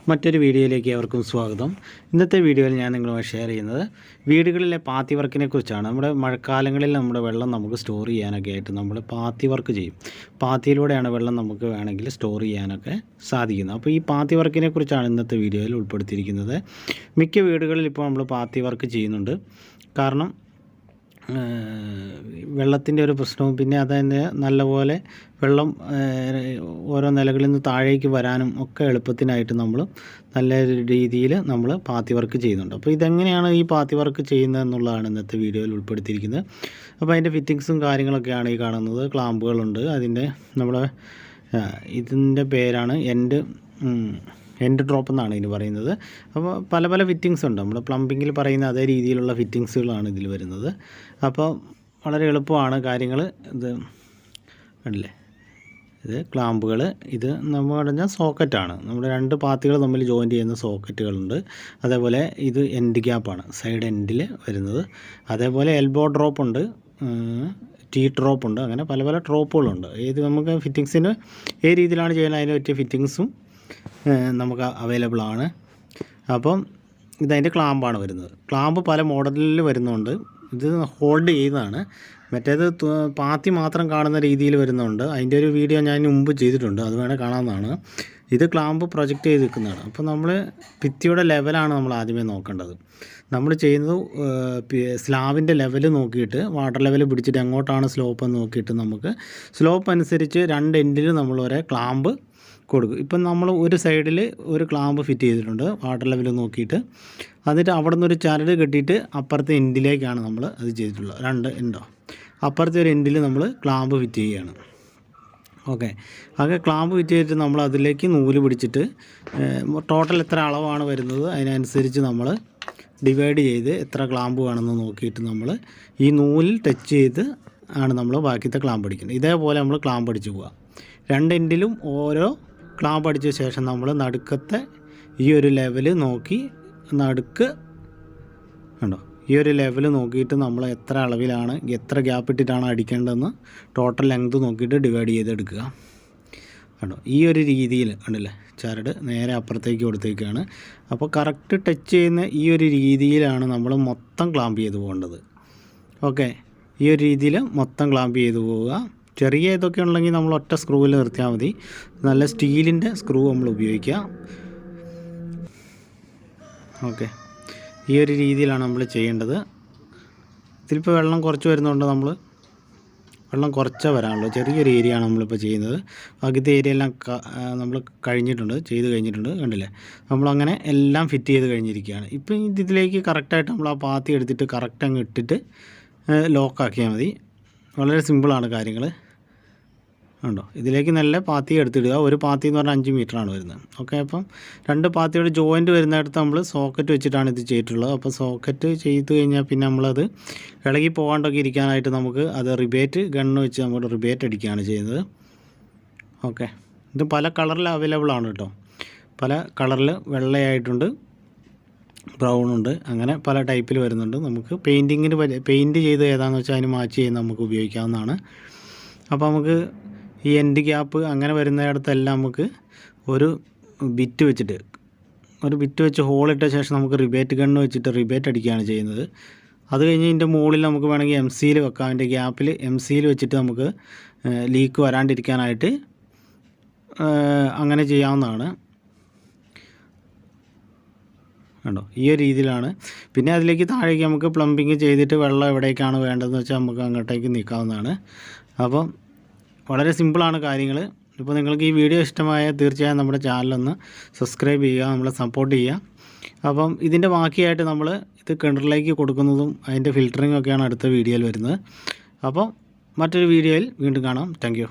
മറ്റൊരു വീഡിയോയിലേക്ക് അവർക്കും സ്വാഗതം. ഇന്നത്തെ വീഡിയോയിൽ ഞാൻ നിങ്ങളുമായി ഷെയർ ചെയ്യുന്നത് വീടുകളിലെ പാത്തി വർക്കിനെ കുറിച്ചാണ്. നമ്മുടെ മഴക്കാലങ്ങളിൽ നമ്മുടെ വെള്ളം നമുക്ക് സ്റ്റോർ ചെയ്യാനൊക്കെ ആയിട്ട് നമ്മൾ പാത്തി വർക്ക് ചെയ്യും. പാത്തിയിലൂടെയാണ് വെള്ളം നമുക്ക് വേണമെങ്കിൽ സ്റ്റോർ ചെയ്യാനൊക്കെ സാധിക്കുന്നത്. അപ്പോൾ ഈ പാത്തി വർക്കിനെ കുറിച്ചാണ് ഇന്നത്തെ വീഡിയോയിൽ ഉൾപ്പെടുത്തിയിരിക്കുന്നത്. മിക്ക വീടുകളിൽ ഇപ്പോൾ നമ്മൾ പാത്തി വർക്ക് ചെയ്യുന്നുണ്ട്. കാരണം വെള്ളത്തിൻ്റെ ഒരു പ്രശ്നവും പിന്നെ അതന്നെ നല്ലപോലെ വെള്ളം ഓരോ നിലകളിൽ നിന്ന് താഴേക്ക് വരാനും ഒക്കെ എളുപ്പത്തിനായിട്ട് നമ്മൾ നല്ല രീതിയിൽ നമ്മൾ പാത്തി വർക്ക് ചെയ്യുന്നുണ്ട്. അപ്പോൾ ഇതെങ്ങനെയാണ് ഈ പാത്തി വർക്ക് ചെയ്യുന്നത് എന്നുള്ളതാണ് ഇന്നത്തെ വീഡിയോയിൽ ഉൾപ്പെടുത്തിയിരിക്കുന്നത്. അപ്പോൾ അതിൻ്റെ ഫിറ്റിങ്സും കാര്യങ്ങളൊക്കെയാണ് ഈ കാണുന്നത്. ക്ലാമ്പുകളുണ്ട്. അതിൻ്റെ നമ്മുടെ ഇതിൻ്റെ പേരാണ് എൻഡ് ഡ്രോപ്പ് എന്നാണ് ഇതിന് പറയുന്നത്. അപ്പോൾ പല പല ഫിറ്റിങ്സ് ഉണ്ട്. നമ്മൾ പ്ലംബിങ്ങിൽ പറയുന്ന അതേ രീതിയിലുള്ള ഫിറ്റിങ്സുകളാണ് ഇതിൽ വരുന്നത്. അപ്പോൾ വളരെ എളുപ്പമാണ് കാര്യങ്ങൾ. ഇത് കണ്ടില്ലേ, ഇത് ക്ലാമ്പുകൾ. ഇത് നമ്മൾ പറഞ്ഞാൽ സോക്കറ്റാണ്. നമ്മുടെ രണ്ട് പാത്തികൾ തമ്മിൽ ജോയിൻറ്റ് ചെയ്യുന്ന സോക്കറ്റുകളുണ്ട്. അതേപോലെ ഇത് എൻഡ് ഗ്യാപ്പാണ്, സൈഡ് എൻഡിൽ വരുന്നത്. അതേപോലെ എൽബോ ഡ്രോപ്പ് ഉണ്ട്, ടീ ഡ്രോപ്പ് ഉണ്ട്. അങ്ങനെ പല പല ഡ്രോപ്പുകളുണ്ട്. ഇത് നമുക്ക് ഫിറ്റിങ്സിന് ഏത് രീതിയിലാണ് ചെയ്യുന്നത് അതിന് പറ്റിയ ഫിറ്റിങ്സും നമുക്ക് അവൈലബിൾ ആണ്. അപ്പം ഇതതിൻ്റെ ക്ലാമ്പാണ് വരുന്നത്. ക്ലാമ്പ് പല മോഡലിൽ വരുന്നുണ്ട്. ഇത് ഹോൾഡ് ചെയ്യുന്നതാണ്. മറ്റേത് പാത്തി മാത്രം കാണുന്ന രീതിയിൽ വരുന്നുണ്ട്. അതിൻ്റെ ഒരു വീഡിയോ ഞാൻ മുമ്പ് ചെയ്തിട്ടുണ്ട്, അത് വേണേൽ കാണാവുന്നതാണ്. ഇത് ക്ലാമ്പ് പ്രൊജക്റ്റ് ചെയ്ത് നിൽക്കുന്നതാണ്. അപ്പോൾ നമ്മൾ ഭിത്തിയുടെ ലെവലാണ് നമ്മൾ ആദ്യമേ നോക്കേണ്ടത്. നമ്മൾ ചെയ്യുന്നത് സ്ലാബിൻ്റെ ലെവൽ നോക്കിയിട്ട് വാട്ടർ ലെവൽ പിടിച്ചിട്ട് എങ്ങോട്ടാണ് സ്ലോപ്പ് എന്ന് നോക്കിയിട്ട് നമുക്ക് സ്ലോപ്പ് അനുസരിച്ച് രണ്ട് എൻഡിൽ നമ്മൾ ഒരേ ക്ലാമ്പ് കൊടുക്കും. ഇപ്പം നമ്മൾ ഒരു സൈഡിൽ ഒരു ക്ലാമ്പ് ഫിറ്റ് ചെയ്തിട്ടുണ്ട് വാട്ടർ ലെവൽ നോക്കിയിട്ട്. എന്നിട്ട് അവിടെ നിന്നൊരു ചരട് കെട്ടിയിട്ട് അപ്പുറത്തെ എൻഡിലേക്കാണ് നമ്മൾ അത് ചെയ്തിട്ടുള്ളത്. രണ്ട് എൻഡോ അപ്പുറത്തെ ഒരു എൻഡിൽ നമ്മൾ ക്ലാമ്പ് ഫിറ്റ് ചെയ്യുകയാണ്. ഓക്കെ, ആകെ ക്ലാമ്പ് ഫിറ്റ് ചെയ്തിട്ട് നമ്മൾ അതിലേക്ക് നൂല് പിടിച്ചിട്ട് ടോട്ടൽ എത്ര അളവാണ് വരുന്നത് അതിനനുസരിച്ച് നമ്മൾ ഡിവൈഡ് ചെയ്ത് എത്ര ക്ലാമ്പ് വേണമെന്ന് നോക്കിയിട്ട് നമ്മൾ ഈ നൂലിൽ ടച്ച് ചെയ്ത് ആണ് നമ്മൾ ബാക്കിയത്തെ ക്ലാമ്പ് അടിക്കുന്നത്. ഇതേപോലെ നമ്മൾ ക്ലാമ്പ് അടിച്ച് പോവുക. രണ്ട് എൻഡിലും ഓരോ ക്ലാമ്പ് അടിച്ച ശേഷം നമ്മൾ നടുക്കത്തെ ഈ ഒരു ലെവൽ നോക്കി നടുക്ക് കണ്ടോ, ഈ ഒരു ലെവൽ നോക്കിയിട്ട് നമ്മൾ എത്ര അളവിലാണ് എത്ര ഗ്യാപ്പ് ഇട്ടിട്ടാണ് അടിക്കേണ്ടതെന്ന് ടോട്ടൽ ലെങ്ത് നോക്കിയിട്ട് ഡിവൈഡ് ചെയ്തെടുക്കുക. കണ്ടോ, ഈ ഒരു രീതിയിൽ കണ്ടില്ലേ, ചരട് നേരെ അപ്പുറത്തേക്ക് കൊടുത്തേക്കാണ്. അപ്പോൾ കറക്റ്റ് ടച്ച് ചെയ്യുന്ന ഈ ഒരു രീതിയിലാണ് നമ്മൾ മൊത്തം ക്ലാമ്പ് ചെയ്ത് പോകേണ്ടത്. ഓക്കെ, ഈ ഒരു രീതിയിൽ മൊത്തം ക്ലാമ്പ് ചെയ്ത് പോവുക. ചെറിയ ഇതൊക്കെ ഉണ്ടെങ്കിൽ നമ്മൾ ഒറ്റ സ്ക്രൂവിൽ നിർത്തിയാൽ മതി. നല്ല സ്റ്റീലിൻ്റെ സ്ക്രൂ നമ്മൾ ഉപയോഗിക്കുക. ഓക്കെ, ഈ ഒരു രീതിയിലാണ് നമ്മൾ ചെയ്യേണ്ടത്. ഇതിലിപ്പോൾ വെള്ളം കുറച്ച് വരുന്നതുകൊണ്ട് നമ്മൾ വെള്ളം കുറച്ചേ വരാനുള്ളൂ. ചെറിയൊരു ഏരിയ ആണ് നമ്മളിപ്പോൾ ചെയ്യുന്നത്. ബാക്കിത്തെ ഏരിയ എല്ലാം നമ്മൾ ചെയ്ത് കഴിഞ്ഞിട്ടുണ്ട്. കണ്ടില്ലേ, നമ്മളങ്ങനെ എല്ലാം ഫിറ്റ് ചെയ്ത് കഴിഞ്ഞിരിക്കുകയാണ്. ഇപ്പം ഇതിലേക്ക് കറക്റ്റായിട്ട് നമ്മൾ ആ പാത്തി എടുത്തിട്ട് കറക്റ്റ് അങ്ങ് ഇട്ടിട്ട് ലോക്കാക്കിയാൽ മതി. വളരെ സിമ്പിളാണ് കാര്യങ്ങൾ. ഉണ്ടോ, ഇതിലേക്ക് നല്ല പാത്തി എടുത്തിടുക. ഒരു പാത്തി എന്ന് പറഞ്ഞാൽ 5 മീറ്ററാണ് വരുന്നത്. ഓക്കെ, അപ്പം രണ്ട് പാത്തിയുടെ ജോയിൻറ്റ് വരുന്നിടത്ത് നമ്മൾ സോക്കറ്റ് വെച്ചിട്ടാണ് ഇത് ചെയ്തിട്ടുള്ളത്. അപ്പോൾ സോക്കറ്റ് ചെയ്ത് കഴിഞ്ഞാൽ പിന്നെ നമ്മളത് ഇളകി പോകാണ്ടൊക്കെ ഇരിക്കാനായിട്ട് നമുക്ക് അത് റിബേറ്റ് ഗണ്ണ് വെച്ച് നമ്മൾ റിബേറ്റ് അടിക്കുകയാണ് ചെയ്യുന്നത്. ഓക്കെ, ഇത് പല കളറിൽ അവൈലബിൾ ആണ് കേട്ടോ. പല കളറിൽ വെള്ളയായിട്ടുണ്ട്, ബ്രൗണുണ്ട്, അങ്ങനെ പല ടൈപ്പിൽ വരുന്നുണ്ട്. നമുക്ക് പെയിൻറ്റ് ചെയ്ത് ഏതാണെന്ന് വെച്ചാൽ അതിന് മാച്ച് ചെയ്ത് നമുക്ക് ഉപയോഗിക്കാവുന്നതാണ്. അപ്പോൾ നമുക്ക് ഈ എൻഡ് ഗ്യാപ്പ് അങ്ങനെ വരുന്നിടത്തെല്ലാം നമുക്ക് ഒരു ബിറ്റ് വെച്ച് ഹോളിട്ട ശേഷം നമുക്ക് റിബേറ്റ് ഗണ്ണ് വെച്ചിട്ട് റിബേറ്റ് അടിക്കുകയാണ് ചെയ്യുന്നത്. അത് കഴിഞ്ഞ് ഇതിൻ്റെ മുകളിൽ നമുക്ക് വേണമെങ്കിൽ MC വെക്കാം. അതിൻ്റെ ഗ്യാപ്പിൽ MC വെച്ചിട്ട് നമുക്ക് ലീക്ക് വരാണ്ടിരിക്കാനായിട്ട് അങ്ങനെ ചെയ്യാവുന്നതാണ്. കണ്ടോ, ഈ ഒരു രീതിയിലാണ്. പിന്നെ അതിലേക്ക് താഴേക്ക് നമുക്ക് പ്ലംബിങ് ചെയ്തിട്ട് വെള്ളം എവിടേക്കാണ് വേണ്ടതെന്ന് വെച്ചാൽ നമുക്ക് അങ്ങോട്ടേക്ക് നീക്കാവുന്നതാണ്. അപ്പം വളരെ സിമ്പിളാണ് കാര്യങ്ങൾ. ഇപ്പോൾ നിങ്ങൾക്ക് ഈ വീഡിയോ ഇഷ്ടമായാൽ തീർച്ചയായും നമ്മുടെ ചാനലൊന്ന് സബ്സ്ക്രൈബ് ചെയ്യുക, നമ്മളെ സപ്പോർട്ട് ചെയ്യുക. അപ്പം ഇതിൻ്റെ ബാക്കിയായിട്ട് നമ്മൾ ഇത് കിണറിലേക്ക് കൊടുക്കുന്നതും അതിൻ്റെ ഫിൽറ്ററിങ്ങും ഒക്കെയാണ് അടുത്ത വീഡിയോയിൽ വരുന്നത്. അപ്പോൾ മറ്റൊരു വീഡിയോയിൽ വീണ്ടും കാണാം. Thank you.